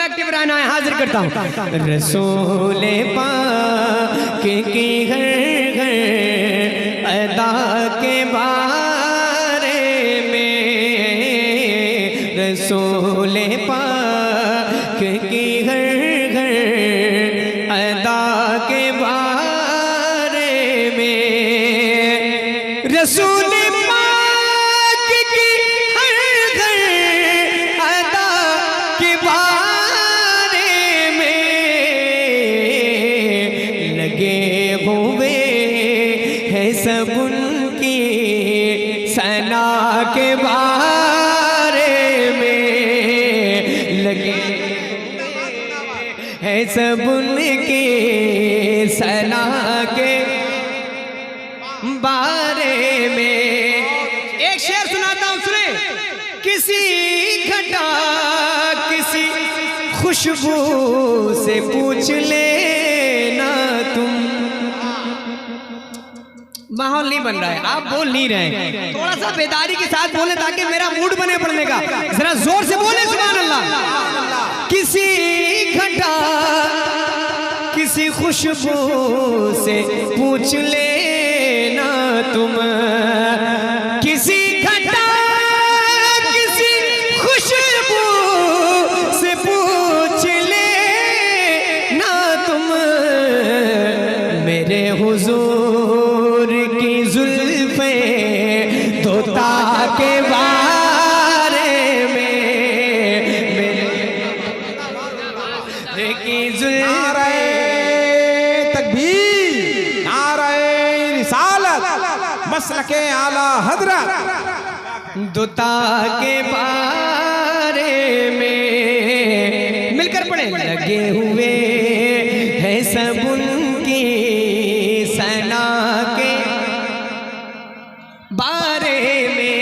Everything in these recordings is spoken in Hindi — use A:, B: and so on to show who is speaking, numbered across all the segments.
A: एक्टिव रहना है। हाजिर करता हूँ रसूल पाक की घर घर अदा के बारे में, रसूल पाक की घर घर अदा के बारे में, रसूल पाक की हर घर अदा के बारे में लगे हुए हैं सब उनकी सना के बारे में, लगे हैं सब उनकी सना के बारे में। एक शेर सुनाता हूं, सुने। किसी घटा किसी खुशबू से पूछ लेना तुम। माहौल नहीं बन रहा है, आप बोल नहीं रहे, थोड़ा सा बेदारी के साथ बोले ताकि मेरा मूड बने पड़ने का। जरा जोर से बोले सुभान अल्लाह। किसी घटा किसी खुशबू से पूछ लेना तुम, किसी घटा किसी खुशबू से पूछ लेना तुम, मेरे हुजूर की जुल्फे तोता के बारे में, मेरे की जुल्फे
B: मसलके आला हजरत
A: दुता के बारे में मिलकर पढ़े। लगे हुए हैं सब उनकी सना के बारे में।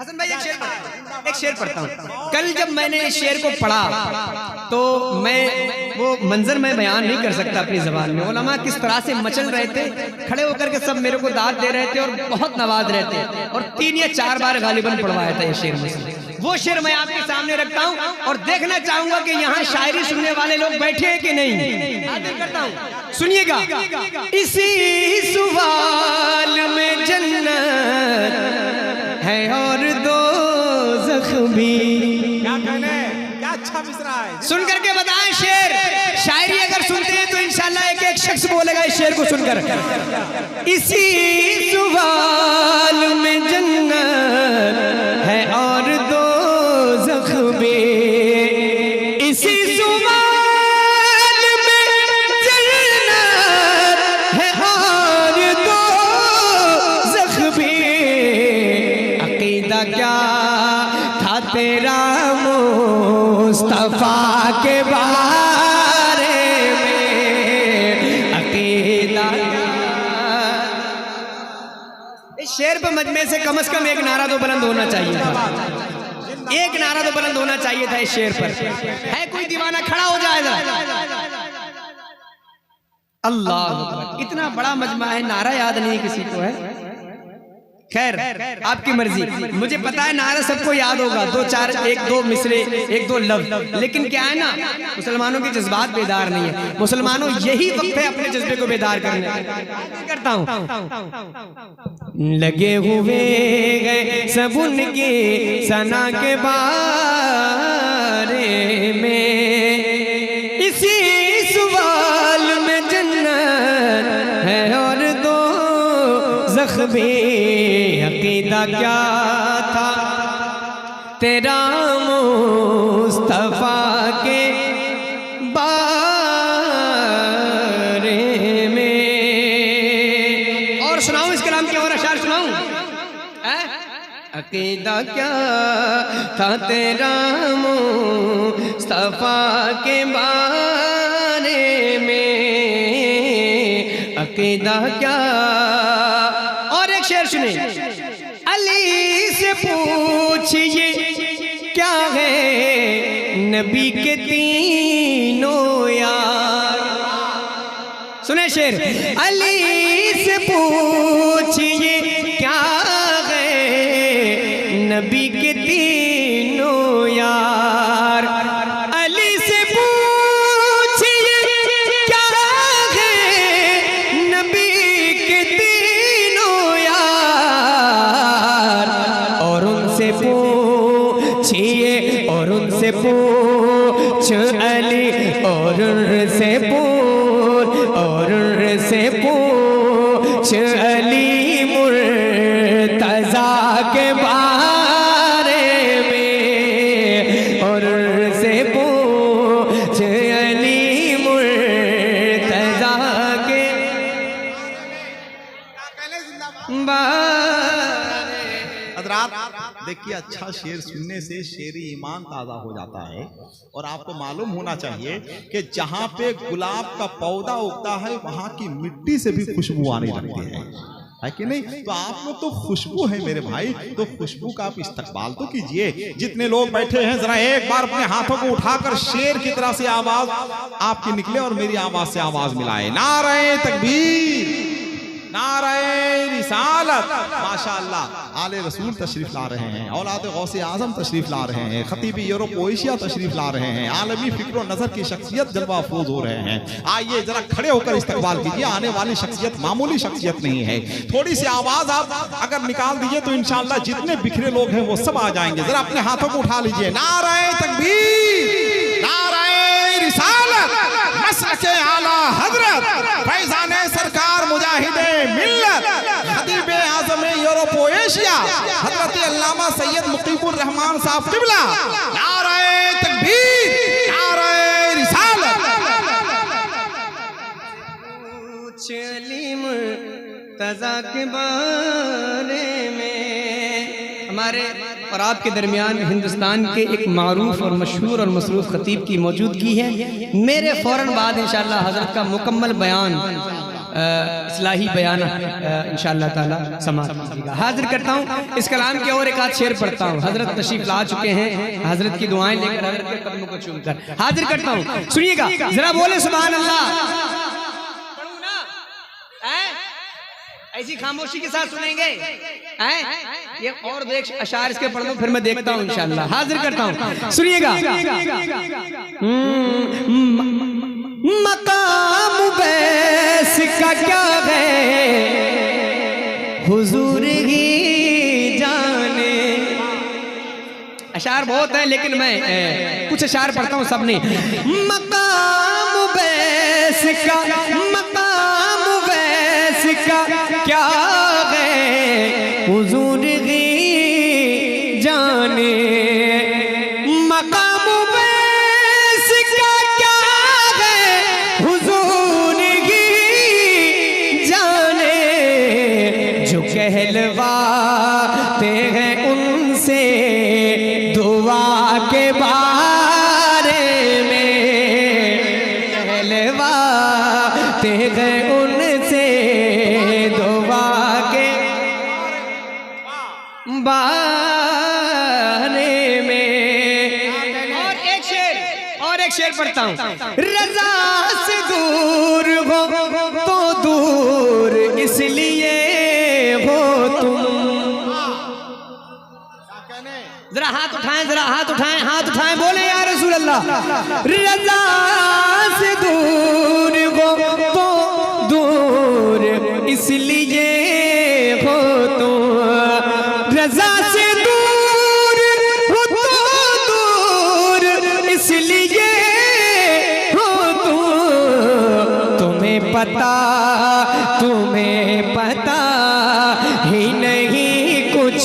A: हसन भाई एक शेर पढ़ता हूँ। कल जब मैंने इस शेर को पढ़ा तो मैं वो मंजर में बयान नहीं कर सकता अपनी ज़बान में। उलमा किस तरह से मचल रहे थे, खड़े होकर के सब मेरे को दाद दे रहे थे और बहुत नवाज रहे थे, और 3 या 4 बार गालिबन पढ़वाया था ये शेर मुझसे। वो शेर मैं आपके सामने रखता हूँ और देखना चाहूंगा कि यहाँ शायरी सुनने वाले लोग बैठे हैं कि नहीं। हाजिर करता हूँ, सुनिएगा। इसी सवाल में जन्नत है और दो जख्मी।
B: क्या कहने, क्या अच्छा मिसरा है।
A: सुन करके बताएं शेर। शायरी अगर सुनते हैं तो इंशाल्लाह एक एक शख्स बोलेगा इस शेर को सुनकर। इसी सवाल में जन्नत है और दो जख्मी, इसी सवाल में जन्नत है और दो जख्मी। अकीदा क्या था तेरा मुस्तफा के बारे में, अकीदा। इस शेर पे मजमे से कम एक नारा तो बुलंद होना चाहिए था, एक नारा तो बुलंद होना चाहिए था इस शेर पर। है कोई दीवाना खड़ा हो जाएगा। अल्लाह अकबर। इतना बड़ा मजमा है, नारा याद नहीं किसी को है। खैर आपकी मर्जी, मुझे पता है नारा सबको याद होगा, 2-4 1-2 मिसरे 1-2 लफ्ज, लेकिन क्या है ना, मुसलमानों के जज्बात बेदार नहीं है। मुसलमानों यही वक्त है अपने जज्बे को बेदार करने करता हूँ। लगे हुए गए सब उनके सना के बारे में, इसी सवाल में जन्नत है और दो जख्मी। अकीदा क्या था तेरा मुस्तफा के बारे में। और सुनाऊं इस कलाम के और अशार सुनाऊं। अकीदा क्या था तेरा मुस्तफा के बारे में, अकीदा क्या। और एक शेर सुने। अली से पूछिए क्या है नबी के तीनों यार। सुने शेर। अली से पूछिए क्या है नबी के तीनों यार। उनसे पूछ अली, और उनसे पूछ, और उनसे पूछ अली मुर्तजा के बारे में, और उनसे पूछ अली मुर्तजा के
C: हजरात देखिए, अच्छा शेर सुनने से शेरी ईमान ताज़ा हो जाता है। और आपको मालूम होना चाहिए कि जहाँ पे गुलाब का पौधा उगता है वहाँ की मिट्टी से भी खुशबू आने लगती है कि नहीं? तो आप लोग तो खुशबू है मेरे भाई, तो खुशबू का आप इस्तकबाल तो कीजिए। जितने लोग बैठे हैं जरा एक बार अपने हाथों को उठाकर शेर की तरह से आवाज आपकी निकले और मेरी आवाज से आवाज मिलाए। नारे तकबीर, नारे रिसालत। माशाअल्लाह आले रसूल तशरीफ ला रहे हैं, औलाद गौसे आजम तशरीफ ला रहे हैं, खतीबी यूरोप एशिया तशरीफ ला रहे हैं, आलमी फिक्र और नजर की शख्सियत जलवा अफरोज हो रहे हैं। आइए जरा खड़े होकर इस्तकबाल कीजिए। आने वाली शख्सियत मामूली शख्सियत नहीं है। थोड़ी सी आवाज आप अगर निकाल दीजिए तो इंशाअल्लाह जितने बिखरे लोग हैं वो सब आ जाएंगे। जरा अपने हाथों को उठा लीजिए। नारे तकबीर, नारे रिसालत, मसलके आला हजरत फैजाने सरकार मुजाहिदे मिल्लत, खतीबे आज़म यूरोप एशिया हजरत अल्लामा सैयद मुकीबुर रहमान साहब किबला। नारे तकबीर, नारे रिसालत।
A: चली मुर्तजा के बारे में। हमारे और आपके दरमियान हिंदुस्तान के एक मारूफ और मशहूर और मसरूफ खतीब की मौजूदगी है। मेरे फ़ौरन बाद इंशाअल्लाह हज़रत का मुकम्मल बयान, इस्लाही बयान इंशाअल्लाह ताला समाअत कीजिएगा। हाजिर करता हूँ इस कलाम के और एक आध शेर पढ़ता हूँ। हज़रत तशरीफ ला चुके हैं, हज़रत की दुआएं लेकर हज़रत के कदमों को चूमकर हाजिर करता हूँ। सुनिएगा जरा, बोले सुभान अल्लाह। ऐसी खामोशी के साथ सुनेंगे ये और दो एक अशार इसके पढ़ दो, फिर मैं देखता हूँ इंशाअल्लाह। हाजिर करता हूँ, सुनिएगा। मकाम बैस का क्या है हुजूर ही जाने। अशार बहुत है लेकिन मैं कुछ अशार पढ़ता हूँ सबने। मकाम बैस का, मकाम बैस का क्या है हुजूर ही जाने। मकाम बैस का क्या है हुजूर ही जाने। जो कहलवाते हैं उनसे दुआ के बारे में, कहलवाते हैं उनसे दुआ के बारे में। और एक शेर पढ़ता हूँ। रज़ा से दूर हो तो दूर इसलिए हो तुम। जरा हाथ उठाएं, जरा हाथ उठाएं, हाथ उठाएं, बोले या रसूल अल्लाह। रज़ा से दूर हो तो दूर इसलिए हो तुम। रज़ा से दूर हो तो दूर इसलिए हो तुम। तुम्हें पता ही नहीं कुछ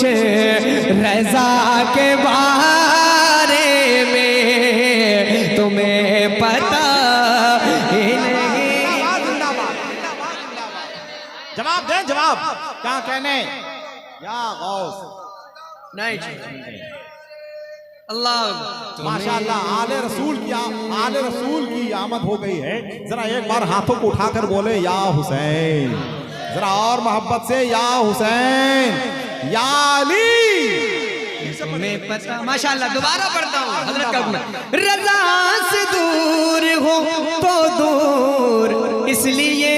A: रज़ा के बारे में। तुम्हें पता ही नहीं।
C: जवाब दें, जवाब क्या कहने या गौस।
A: नहीं अल्लाह
C: माशाअल्लाह आले रसूल की आमद हो गई है। जरा एक बार हाथों को उठाकर बोले या हुसैन। जरा और मोहब्बत से या हुसैन, या अली।
A: तुम्हें पता, माशाअल्लाह। दोबारा पढ़ता हूँ हजरत का हुक्म। रज़ा से दूर हो तो दूर इसलिए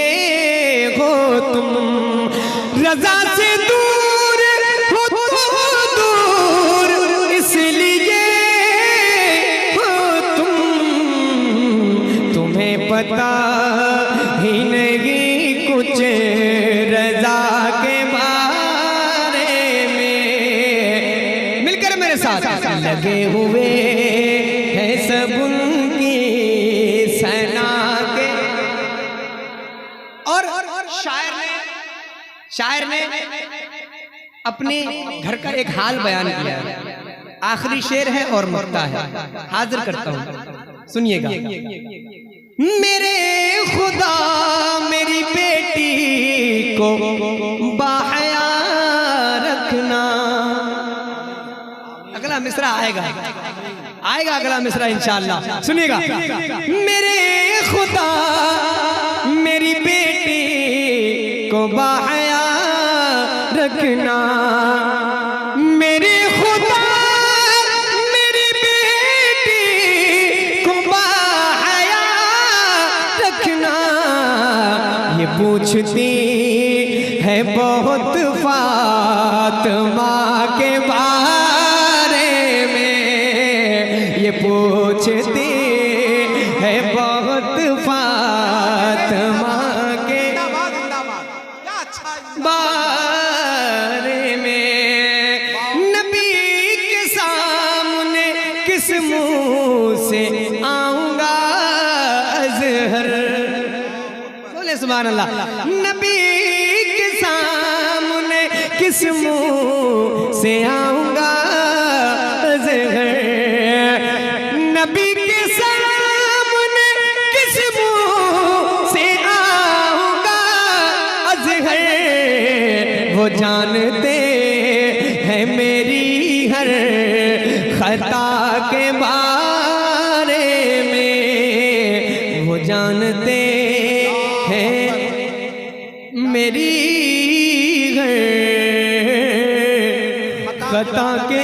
A: हो तुम। रज़ा से दूर हो तो दूर इसलिए हो तुम। तुम्हें पता ही नहीं कुछ रज़ा के बारे में। मिलकर मेरे साथ लगे हुए अपने घर का एक हाल बयान किया है। आखिरी शेर है और मक्ता है, हाजिर करता हूं, सुनिएगा। मेरे खुदा मेरी बेटी को बाहया रखना। अगला मिसरा आएगा अगला मिसरा इंशाअल्लाह, सुनिएगा। मेरे खुदा मेरी बेटी को बाहया रखना, मेरे खुदा मेरी बेटी को बाहया रखना। ये पूछती है बहुत फातिमा के बारे में, ये पूछती है बहुत फातिमा के
B: क्या अच्छा
A: बारे में। नबी के सामने किस मुंह से आऊंगा अज़हर, बोले सुभान अल्लाह। नबी के सामने किस मुंह से आऊंगा अज़हर, नबी के सामने किस मुंह से आऊंगा अज़हर। वो जानते हैं मेरी हर खता के बारे में, वो जानते हैं मेरी हर खता के